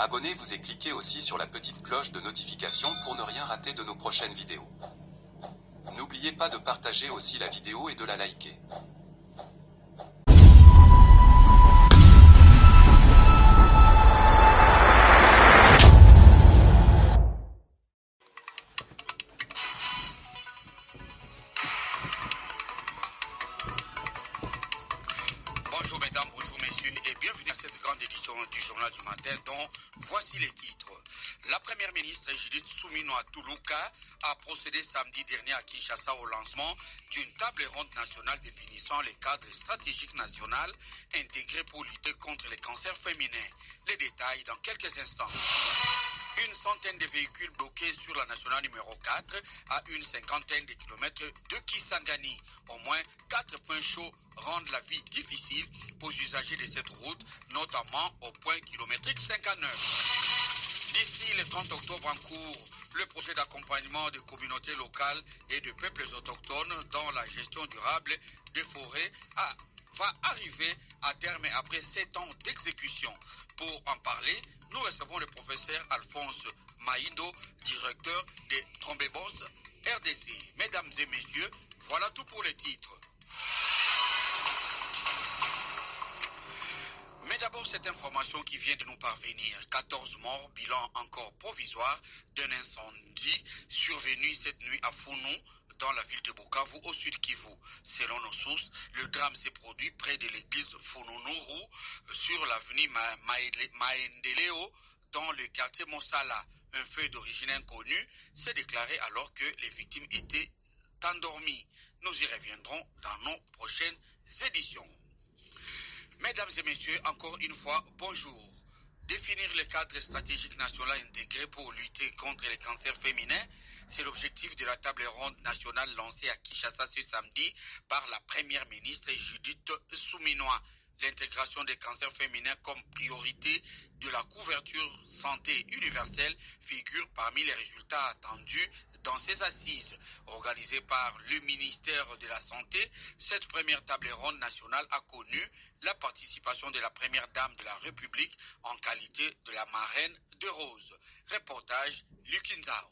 Abonnez-vous et cliquez aussi sur la petite cloche de notification pour ne rien rater de nos prochaines vidéos. N'oubliez pas de partager aussi la vidéo et de la liker. Bonjour mesdames, bonjour messieurs et bienvenue à cette grande édition du Journal du Matin dont voici les titres. La première ministre Judith Suminwa Tuluka a procédé samedi dernier à Kinshasa au lancement d'une table ronde nationale définissant les cadres stratégiques nationaux intégrés pour lutter contre les cancers féminins. Les détails dans quelques instants. Une centaine de véhicules bloqués sur la nationale numéro 4 à une cinquantaine de kilomètres de Kisangani. Au moins 4 points chauds rendent la vie difficile aux usagers de cette route, notamment au point kilométrique 59. D'ici le 30 octobre en cours, le projet d'accompagnement des communautés locales et de peuples autochtones dans la gestion durable des forêts va arriver à terme après 7 ans d'exécution. Pour en parler, nous recevons le professeur Alphonse Maïndo, directeur des Trombebos RDC. Mesdames et messieurs, voilà tout pour les titres. Mais d'abord, cette information qui vient de nous parvenir. 14 morts, bilan encore provisoire d'un incendie survenu cette nuit à Founou, dans la ville de Bukavu, au sud Kivu. Selon nos sources, le drame s'est produit près de l'église Fununuru, sur l'avenue Maendeleo, dans le quartier Mosala. Un feu d'origine inconnue s'est déclaré alors que les victimes étaient endormies. Nous y reviendrons dans nos prochaines éditions. Mesdames et messieurs, encore une fois, bonjour. Définir le cadre stratégique national intégré pour lutter contre les cancers féminins, c'est l'objectif de la table ronde nationale lancée à Kinshasa ce samedi par la première ministre Judith Suminwa. L'intégration des cancers féminins comme priorité de la couverture santé universelle figure parmi les résultats attendus dans ces assises. Organisée par le ministère de la Santé, cette première table ronde nationale a connu la participation de la première dame de la République en qualité de la marraine de Rose. Reportage Lukinzao.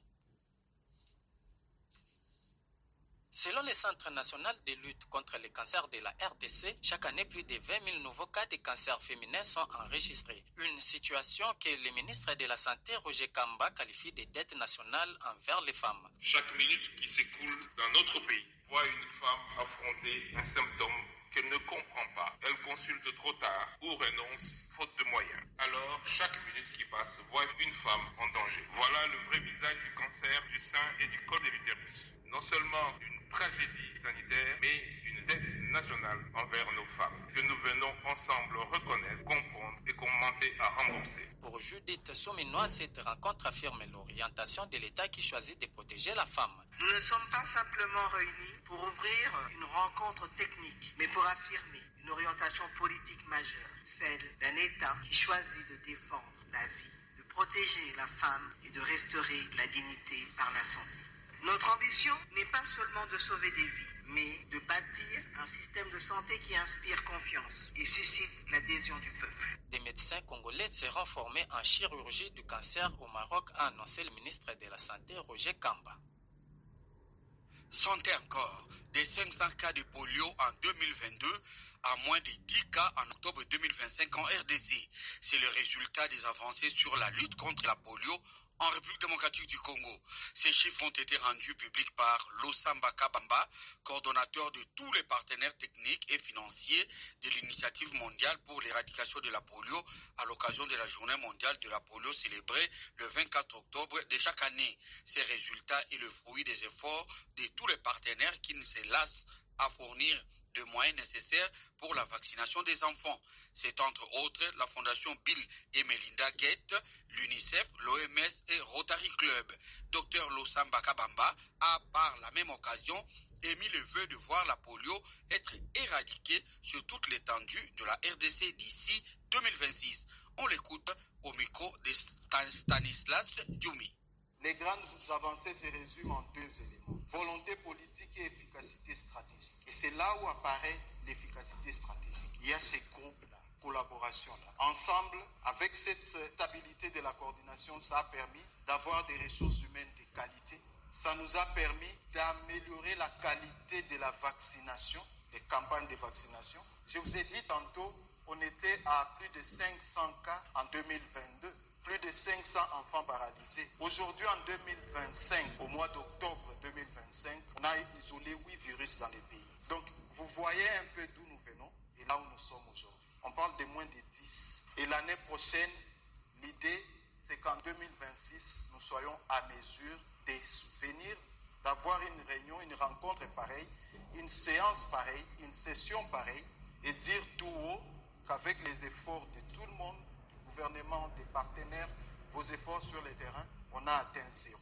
Selon le Centre national de lutte contre le cancer de la RDC, chaque année, plus de 20 000 nouveaux cas de cancer féminin sont enregistrés. Une situation que le ministre de la Santé, Roger Kamba, qualifie de dette nationale envers les femmes. Chaque minute qui s'écoule dans notre pays voit une femme affronter un symptôme qu'elle ne comprend pas. Elle consulte trop tard ou renonce faute de moyens. Alors, chaque minute qui passe voit une femme en danger. Voilà le vrai visage du cancer du sein et du col de l'utérus. Non seulement une tragédie sanitaire, mais une dette nationale envers nos femmes, que nous venons ensemble reconnaître, comprendre et commencer à rembourser. Pour Judith Suminwa, cette rencontre affirme l'orientation de l'État qui choisit de protéger la femme. Nous ne sommes pas simplement réunis pour ouvrir une rencontre technique, mais pour affirmer une orientation politique majeure, celle d'un État qui choisit de défendre la vie, de protéger la femme et de restaurer la dignité par la santé. Notre ambition n'est pas seulement de sauver des vies, mais de bâtir un système de santé qui inspire confiance et suscite l'adhésion du peuple. Des médecins congolais seront formés en chirurgie du cancer au Maroc, a annoncé le ministre de la Santé, Roger Kamba. Santé encore, des 500 cas de polio en 2022 à moins de 10 cas en octobre 2025 en RDC. C'est le résultat des avancées sur la lutte contre la polio en République démocratique du Congo. Ces chiffres ont été rendus publics par Losamba Kabamba, coordonnateur de tous les partenaires techniques et financiers de l'initiative mondiale pour l'éradication de la polio à l'occasion de la journée mondiale de la polio célébrée le 24 octobre de chaque année. Ces résultats sont le fruit des efforts de tous les partenaires qui ne se lassent à fournir de moyens nécessaires pour la vaccination des enfants. C'est entre autres la Fondation Bill et Melinda Gates, l'UNICEF, l'OMS et Rotary Club. Dr Losamba Kabamba a par la même occasion émis le vœu de voir la polio être éradiquée sur toute l'étendue de la RDC d'ici 2026. On l'écoute au micro de Stanislas Djoumi. Les grandes avancées se résument en deux éléments: volonté politique et efficacité stratégique. Et c'est là où apparaît l'efficacité stratégique. Il y a ces groupes-là, collaboration-là. Ensemble, avec cette stabilité de la coordination, ça a permis d'avoir des ressources humaines de qualité. Ça nous a permis d'améliorer la qualité de la vaccination, des campagnes de vaccination. Je vous ai dit tantôt, on était à plus de 500 cas en 2022, plus de 500 enfants paralysés. Aujourd'hui, en 2025, au mois d'octobre 2025, on a isolé 8 virus dans le pays. Donc, vous voyez un peu d'où nous venons et là où nous sommes aujourd'hui. On parle de moins de 10. Et l'année prochaine, l'idée, c'est qu'en 2026, nous soyons à mesure de venir, d'avoir une réunion, une rencontre pareille, une séance pareille, une session pareille, et dire tout haut qu'avec les efforts de tout le monde, du gouvernement, des partenaires, vos efforts sur le terrain, on a atteint zéro.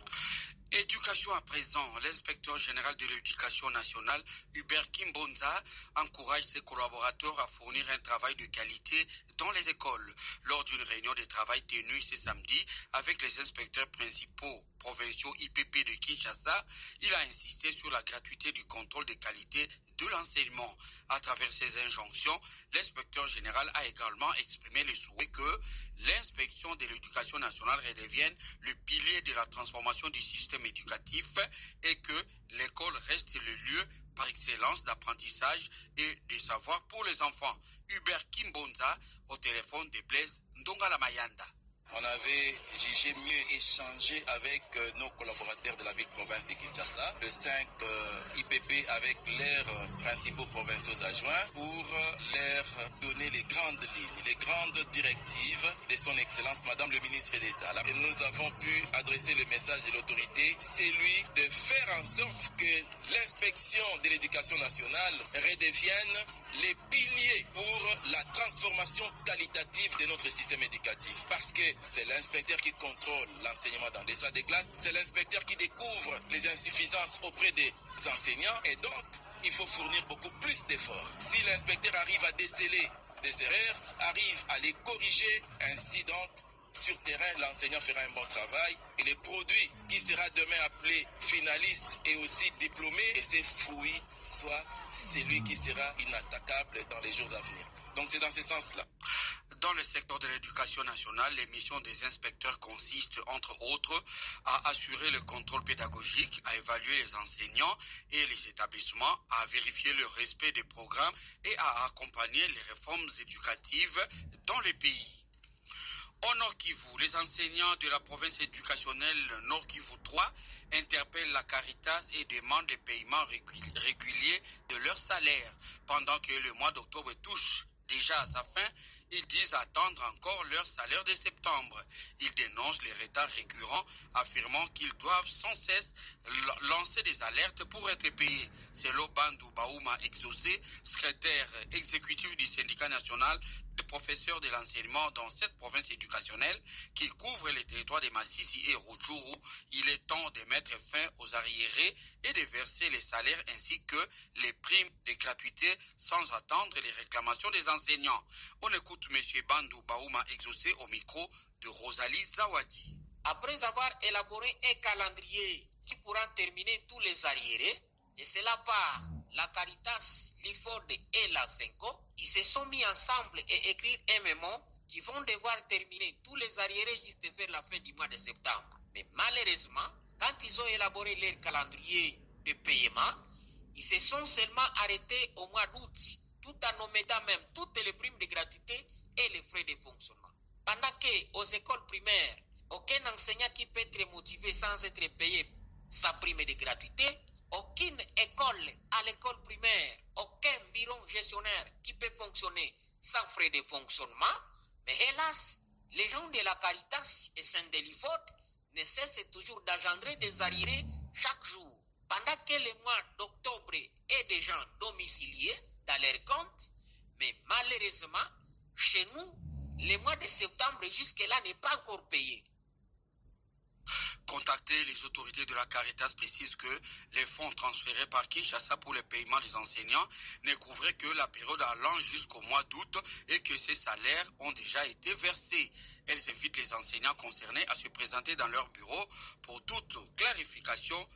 Éducation à présent, l'inspecteur général de l'éducation nationale, Hubert Kimbonza, encourage ses collaborateurs à fournir un travail de qualité dans les écoles. Lors d'une réunion de travail tenue ce samedi avec les inspecteurs principaux provinciaux IPP de Kinshasa, il a insisté sur la gratuité du contrôle de qualité de l'enseignement. À travers ces injonctions, l'inspecteur général a également exprimé le souhait que l'inspection de l'éducation nationale redevienne le pilier de la transformation du système éducatif et que l'école reste le lieu par excellence d'apprentissage et de savoir pour les enfants. Hubert Kimbonza au téléphone de Blaise Ndongala Mayanda. On avait jugé mieux échanger avec nos collaborateurs de la ville-province de Kinshasa, le 5 IPP avec leurs principaux provinciaux adjoints pour leur donner les grandes lignes, les grandes directives de son Excellence Madame le ministre d'État. Et nous avons pu adresser le message de l'autorité, celui de faire en sorte que l'inspection de l'éducation nationale redevienne les piliers pour la transformation qualitative de notre système éducatif. Parce que c'est l'inspecteur qui contrôle l'enseignement dans les salles de classe, c'est l'inspecteur qui découvre les insuffisances auprès des enseignants et donc il faut fournir beaucoup plus d'efforts. Si l'inspecteur arrive à déceler des erreurs, arrive à les corriger, ainsi donc sur terrain, l'enseignant fera un bon travail et le produit qui sera demain appelé finaliste et aussi diplômé et ses fruits soit celui qui sera inattaquable dans les jours à venir. Donc c'est dans ce sens-là. Dans le secteur de l'éducation nationale, les missions des inspecteurs consistent, entre autres, à assurer le contrôle pédagogique, à évaluer les enseignants et les établissements, à vérifier le respect des programmes et à accompagner les réformes éducatives dans le pays. Au Nord Kivu, les enseignants de la province éducationnelle Nord Kivu 3 interpellent la Caritas et demandent les paiements réguliers de leur salaire. Pendant que le mois d'octobre touche déjà à sa fin, ils disent attendre encore leur salaire de septembre. Ils dénoncent les retards récurrents, affirmant qu'ils doivent sans cesse lancer des alertes pour être payés. C'est Bandou Baouma Exaucé, secrétaire exécutif du syndicat national des professeurs de l'enseignement dans cette province éducationnelle qui couvre les territoires de Massissi et Rutshuru. Il est temps de mettre fin aux arriérés et de verser les salaires ainsi que les primes de gratuité sans attendre les réclamations des enseignants. On écoute M. Bandou Baouma Exaucé au micro de Rosalie Zawadi. Après avoir élaboré un calendrier qui pourra terminer tous les arriérés, et cela par la Caritas, l'IFOD et la Senco, ils se sont mis ensemble et écrire un mémo qui vont devoir terminer tous les arriérés juste vers la fin du mois de septembre. Mais malheureusement, quand ils ont élaboré leur calendrier de paiement, ils se sont seulement arrêtés au mois d'août, tout en omettant même toutes les primes de gratuité et les frais de fonctionnement. Pendant qu'aux écoles primaires, aucun enseignant qui peut être motivé sans être payé sa prime de gratuité, aucune école à l'école primaire, aucun bureau gestionnaire qui peut fonctionner sans frais de fonctionnement. Mais hélas, les gens de la Caritas et Saint-Delifort ne cessent toujours d'engendrer des arriérés chaque jour. Pendant que le mois d'octobre est déjà domicilié dans leurs comptes, mais malheureusement, chez nous, le mois de septembre jusque-là n'est pas encore payé. Contacter les autorités de la Caritas précise que les fonds transférés par Kinshasa pour le paiement des enseignants ne couvraient que la période allant jusqu'au mois d'août et que ces salaires ont déjà été versés. Elles invitent les enseignants concernés à se présenter dans leur bureau pour toute clarification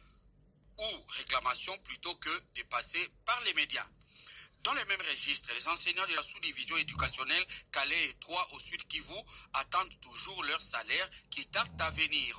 ou réclamation plutôt que de passer par les médias. Dans le même registre, les enseignants de la sous-division éducationnelle Calais et 3 au Sud Kivu attendent toujours leur salaire qui tarde à venir.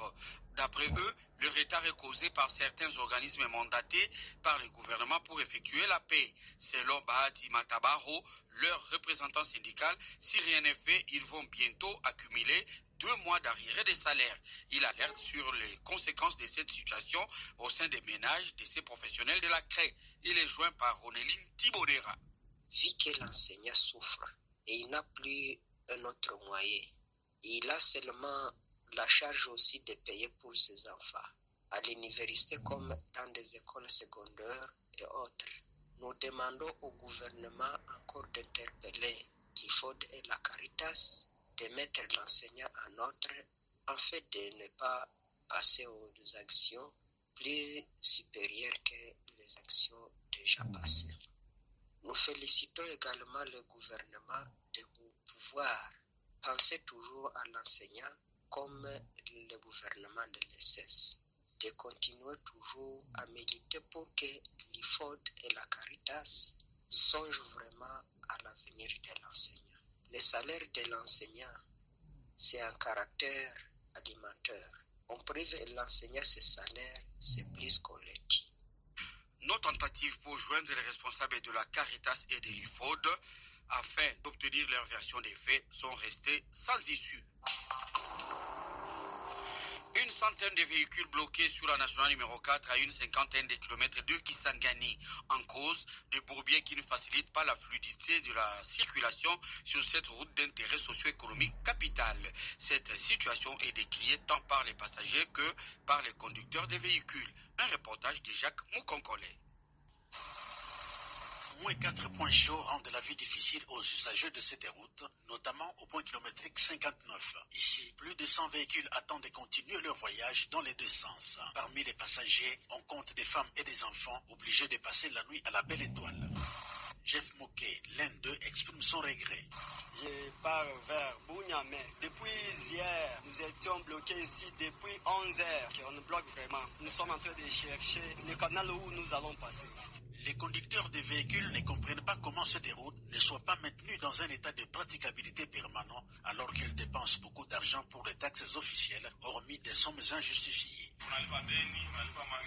D'après eux, le retard est causé par certains organismes mandatés par le gouvernement pour effectuer la paix. Selon Bahati Matabaro, leur représentant syndical, si rien n'est fait, ils vont bientôt accumuler 2 mois d'arriérés de salaire. Il alerte sur les conséquences de cette situation au sein des ménages de ces professionnels de la CRE. Il est joint par Ronéline Thibodera. Vu que l'enseignant souffre et il n'a plus un autre moyen, il a seulement la charge aussi de payer pour ses enfants, à l'université comme dans des écoles secondaires et autres. Nous demandons au gouvernement encore d'interpeller l'IFOD et la Caritas, de mettre l'enseignant en ordre, en fait de ne pas passer aux actions plus supérieures que les actions déjà passées. Nous félicitons également le gouvernement de pouvoir penser toujours à l'enseignant comme le gouvernement de l'ESS, de continuer toujours à militer pour que l'IFOD et la Caritas songent vraiment à l'avenir de l'enseignant. Le salaire de l'enseignant, c'est un caractère alimentaire. On prive l'enseignant ce salaire, c'est plus qu'on le dit. Nos tentatives pour joindre les responsables de la Caritas et de l'IFOD afin d'obtenir leur version des faits sont restées sans issue. Une centaine de véhicules bloqués sur la nationale numéro 4 à une cinquantaine de kilomètres de Kisangani, en cause de bourbiers qui ne facilitent pas la fluidité de la circulation sur cette route d'intérêt socio-économique capital. Cette situation est décriée tant par les passagers que par les conducteurs des véhicules. Un reportage de Jacques Moukonkole. Moins 4 points chauds rendent la vie difficile aux usagers de cette route, notamment au point kilométrique 59. Ici, plus de 100 véhicules attendent de continuer leur voyage dans les deux sens. Parmi les passagers, on compte des femmes et des enfants obligés de passer la nuit à la Belle Étoile. Jeff Moké, l'un d'eux, exprime son regret. Je pars vers Bounia, mais depuis hier, nous étions bloqués ici depuis 11 heures. On nous bloque vraiment. Nous sommes en train de chercher le canal où nous allons passer ici. Les conducteurs de véhicules ne comprennent pas comment cette route ne soit pas maintenue dans un état de praticabilité permanent alors qu'ils dépensent beaucoup d'argent pour les taxes officielles, hormis des sommes injustifiées.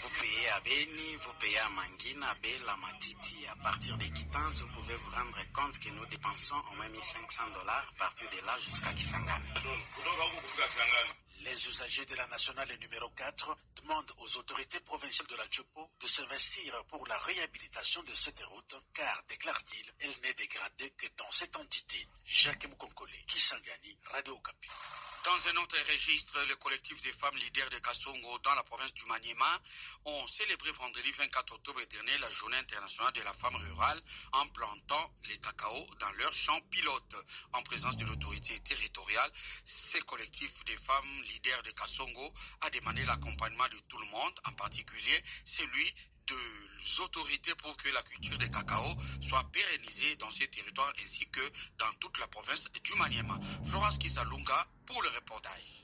Vous payez à Beni, vous payez à Mangina, à Bela, Matiti. À partir des quittances, vous pouvez vous rendre compte que nous dépensons au moins $1,500 à partir de là jusqu'à Kisangani. Les usagers de la nationale numéro 4 demandent aux autorités provinciales de la Tchopo de s'investir pour la réhabilitation de cette route, car, déclare-t-il, elle n'est dégradée que dans cette entité. Jacques Moukonkole, Kisangani, Radio Okapi. Dans un autre registre, le collectif des femmes leaders de Kasongo dans la province du Maniema ont célébré vendredi 24 octobre dernier la journée internationale de la femme rurale en plantant les cacao dans leurs champs pilotes. En présence de l'autorité territoriale, ce collectif des femmes leaders de Kasongo a demandé l'accompagnement de tout le monde, en particulier celui des autorités pour que la culture des cacao soit pérennisée dans ces territoires ainsi que dans toute la province du Maniema. Florence Kisalunga pour le reportage.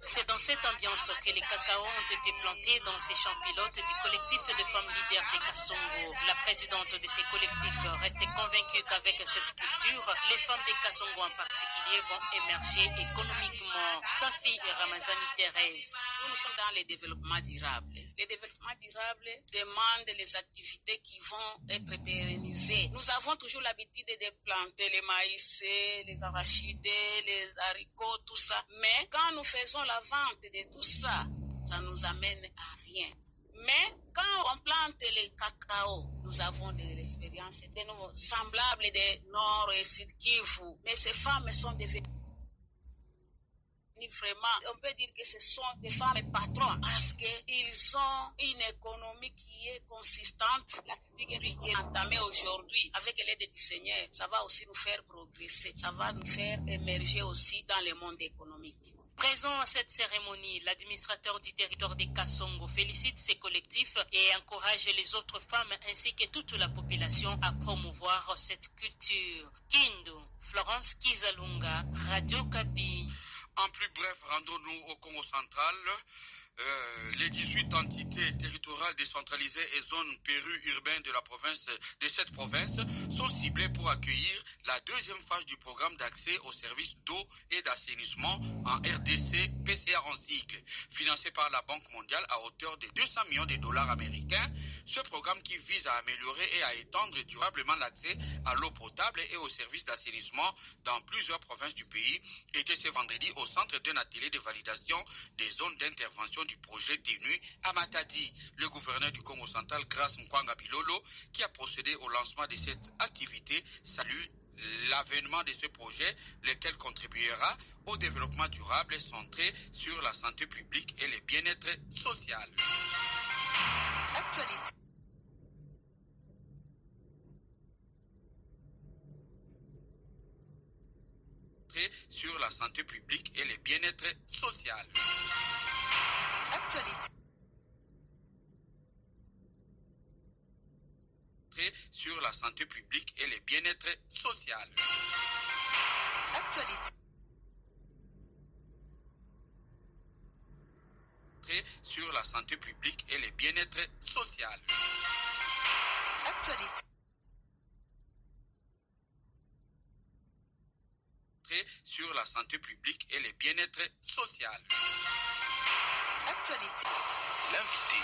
C'est dans cette ambiance que les cacao ont été plantés dans ces champs pilotes du collectif de femmes leaders de Kasongo. La présidente de ces collectifs reste convaincue qu'avec cette culture, les femmes de Kasongo en particulier vont émerger économiquement. Safi et Ramazani Thérèse. Nous sommes dans le développement durable. Le développement durable demande les activités qui vont être pérennisées. Nous avons toujours l'habitude de planter les maïs, les arachides, les haricots, tout ça. Mais quand nous faisons la vente de tout ça, ça nous amène à rien. Mais quand on plante les cacao, nous avons de l'expérience de nos semblables de Nord et Sud Kivu. Mais ces femmes sont devenues vraiment, on peut dire que ce sont des femmes patronnes parce qu'ils ont une économie qui est consistante. La critique qui est entamée aujourd'hui avec l'aide du Seigneur, ça va aussi nous faire progresser, ça va nous faire émerger aussi dans le monde économique. Présent à cette cérémonie, l'administrateur du territoire de Kasongo félicite ses collectifs et encourage les autres femmes ainsi que toute la population à promouvoir cette culture. Kindu, Florence Kizalunga, Radio Kapi. En plus bref, rendons-nous au Congo central. Les 18 entités territoriales décentralisées et zones périurbaines de cette province sont ciblées pour accueillir la deuxième phase du programme d'accès aux services d'eau et d'assainissement en RDC, PCA en sigle, financé par la Banque mondiale à hauteur de 200 millions de dollars américains. Ce programme qui vise à améliorer et à étendre durablement l'accès à l'eau potable et aux services d'assainissement dans plusieurs provinces du pays était ce vendredi au centre d'un atelier de validation des zones d'intervention du projet TENU à Matadi. Le gouverneur du Congo central, Grace Mkwanga Bilolo, qui a procédé au lancement de cette activité, salue l'avènement de ce projet, lequel contribuera au développement durable centré sur la santé publique et le bien-être social. Actualité. Sur la santé publique et le bien-être social. Actualité. Sur la santé publique et le bien-être social. Actualité. Sur la santé publique et le bien-être social. Actualité. Sur la santé publique et le bien-être social. Actualité. L'invité.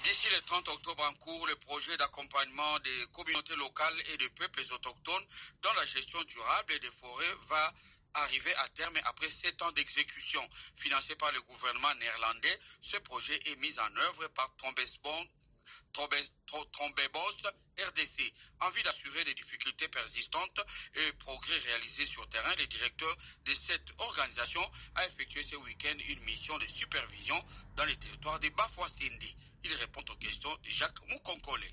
D'ici le 30 octobre en cours, le projet d'accompagnement des communautés locales et des peuples autochtones dans la gestion durable des forêts va arriver à terme après 7 ans d'exécution. Financé par le gouvernement néerlandais, ce projet est mis en œuvre par Trombebos RDC. En vue d'assurer les difficultés persistantes et progrès réalisés sur terrain, le directeur de cette organisation a effectué ce week-end une mission de supervision dans les territoires de Bafouassindi. Il répond aux questions de Jacques Moukonkole.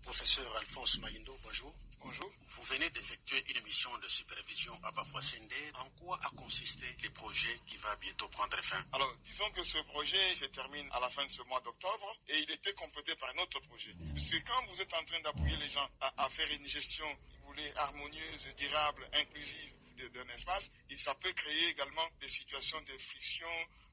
Professeur Alphonse Mahindo, bonjour. Bonjour. Vous venez d'effectuer une mission de supervision à Bafouassende. En quoi a consisté le projet qui va bientôt prendre fin? Alors, disons que ce projet se termine à la fin de ce mois d'octobre et il était complété par un autre projet. Parce que quand vous êtes en train d'appuyer les gens à faire une gestion, si vous voulez, harmonieuse, durable, inclusive d'un espace, et ça peut créer également des situations de friction,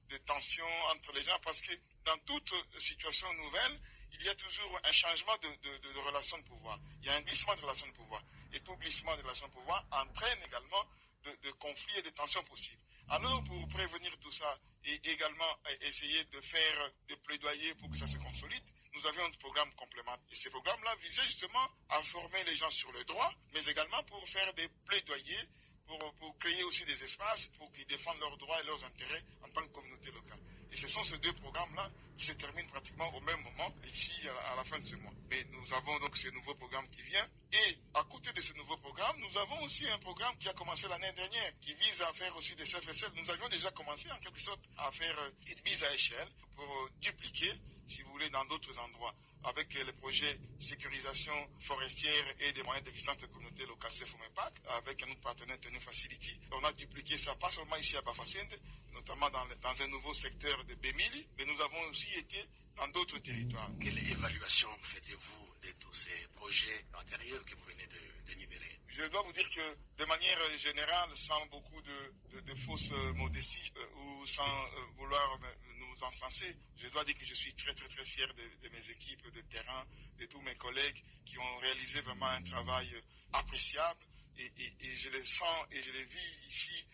de tension entre les gens, parce que dans toute situation nouvelle, il y a toujours un changement de relation de pouvoir. Il y a un glissement de relation de pouvoir. Et tout glissement de relation de pouvoir entraîne également de conflits et de tensions possibles. Alors, pour prévenir tout ça et également essayer de faire des plaidoyers pour que ça se consolide, nous avions un programme complémentaire. Et ces programmes-là visaient justement à former les gens sur le droit, mais également pour faire des plaidoyers, pour créer aussi des espaces pour qu'ils défendent leurs droits et leurs intérêts en tant que communauté locale. Et ce sont ces deux programmes-là qui se terminent pratiquement au même moment, ici à la fin de ce mois. Mais nous avons donc ce nouveau programme qui vient. Et à côté de ce nouveau programme, nous avons aussi un programme qui a commencé l'année dernière, qui vise à faire aussi des CFSL. Nous avions déjà commencé en quelque sorte à faire une mise à échelle pour dupliquer, si vous voulez, dans d'autres endroits, avec le projet sécurisation forestière et des moyens d'existence de communautés locales CFOMEPAC, avec un autre partenaire TENU Facility. On a dupliqué ça, pas seulement ici à Bafouassende, notamment dans un nouveau secteur de Bémili, mais nous avons aussi été dans d'autres territoires. Quelle évaluation faites-vous de tous ces projets antérieurs que vous venez d'énumérer? Je dois vous dire que de manière générale, sans beaucoup de fausses modesties ou sans vouloir nous encenser, je dois dire que je suis très très très fier de mes équipes de terrain, de tous mes collègues qui ont réalisé vraiment un travail appréciable et je le sens et je le vis ici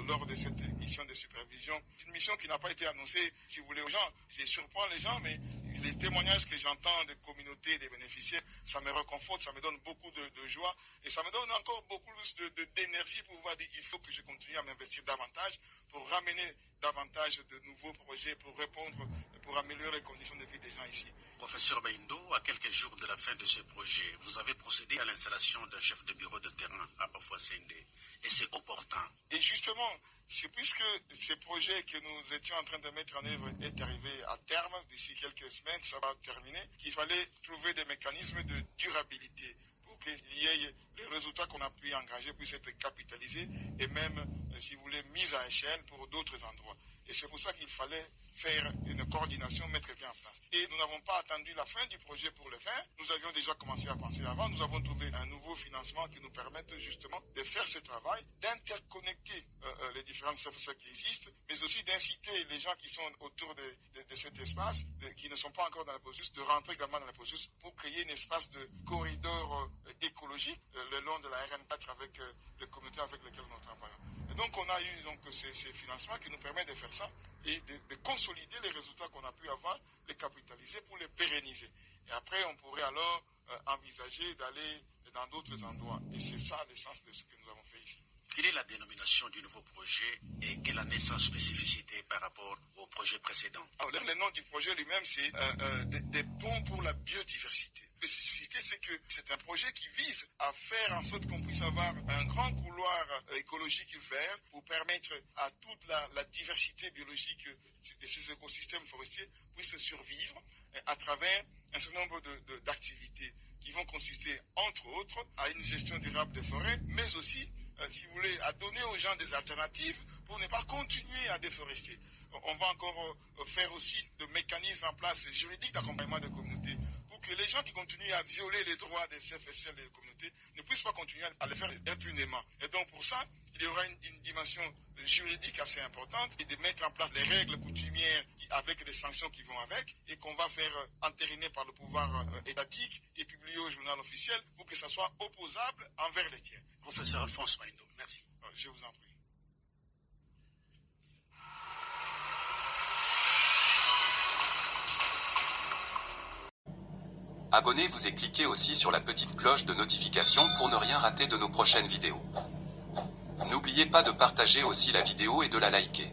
lors de cette mission de supervision. C'est une mission qui n'a pas été annoncée, si vous voulez, aux gens. Je surprends les gens, mais les témoignages que j'entends des communautés, des bénéficiaires, ça me réconforte, ça me donne beaucoup de joie et ça me donne encore beaucoup plus d'énergie pour pouvoir dire qu'il faut que je continue à m'investir davantage pour ramener davantage de nouveaux projets, pour répondre, pour améliorer les conditions de vie des gens ici. Professeur Mahindo, à quelques jours de la fin de ce projet, vous avez procédé à l'installation d'un chef de bureau de terrain à Bafouassende. Et c'est opportun. Et justement, c'est puisque ce projet que nous étions en train de mettre en œuvre est arrivé à terme, d'ici quelques semaines, ça va terminer, qu'il fallait trouver des mécanismes de durabilité pour qu'il y ait les résultats qu'on a pu engager puissent être capitalisés et même, si vous voulez, mise à échelle pour d'autres endroits. Et c'est pour ça qu'il fallait faire une coordination, mettre quelqu'un en place. Et nous n'avons pas attendu la fin du projet pour le faire. Nous avions déjà commencé à penser avant. Nous avons trouvé un nouveau financement qui nous permette justement de faire ce travail, d'interconnecter les différentes services qui existent, mais aussi d'inciter les gens qui sont autour de cet espace, qui ne sont pas encore dans le processus, de rentrer également dans le processus pour créer un espace de corridor écologique le long de la RN4 avec les communautés avec lesquelles nous travaillons. Et donc on a eu ces financements qui nous permettent de faire ça et de consolider les résultats qu'on a pu avoir, les capitaliser pour les pérenniser. Et après on pourrait alors envisager d'aller dans d'autres endroits. Et c'est ça l'essence de ce que nous avons fait ici. Quelle est la dénomination du nouveau projet et quelle en est sa spécificité par rapport au projet précédent? Alors, le nom du projet lui-même, c'est des ponts pour la biodiversité. La spécificité, c'est que c'est un projet qui vise à faire en sorte qu'on puisse avoir un grand couloir écologique vert pour permettre à toute la diversité biologique de ces écosystèmes forestiers puisse survivre à travers un certain nombre d'activités qui vont consister, entre autres, à une gestion durable des forêts, mais aussi si vous voulez, à donner aux gens des alternatives pour ne pas continuer à déforester. On va encore faire aussi de mécanismes en place juridiques d'accompagnement des communautés pour que les gens qui continuent à violer les droits des CFSL et des communautés ne puissent pas continuer à le faire impunément. Et donc pour ça, il y aura une dimension juridique assez importante et de mettre en place les règles coutumières avec des sanctions qui vont avec et qu'on va faire entériner par le pouvoir étatique et publier au journal officiel pour que ça soit opposable envers les tiers. Professeur Alphonse Maindo, merci. Je vous en prie. Abonnez-vous et cliquez aussi sur la petite cloche de notification pour ne rien rater de nos prochaines vidéos. N'oubliez pas de partager aussi la vidéo et de la liker.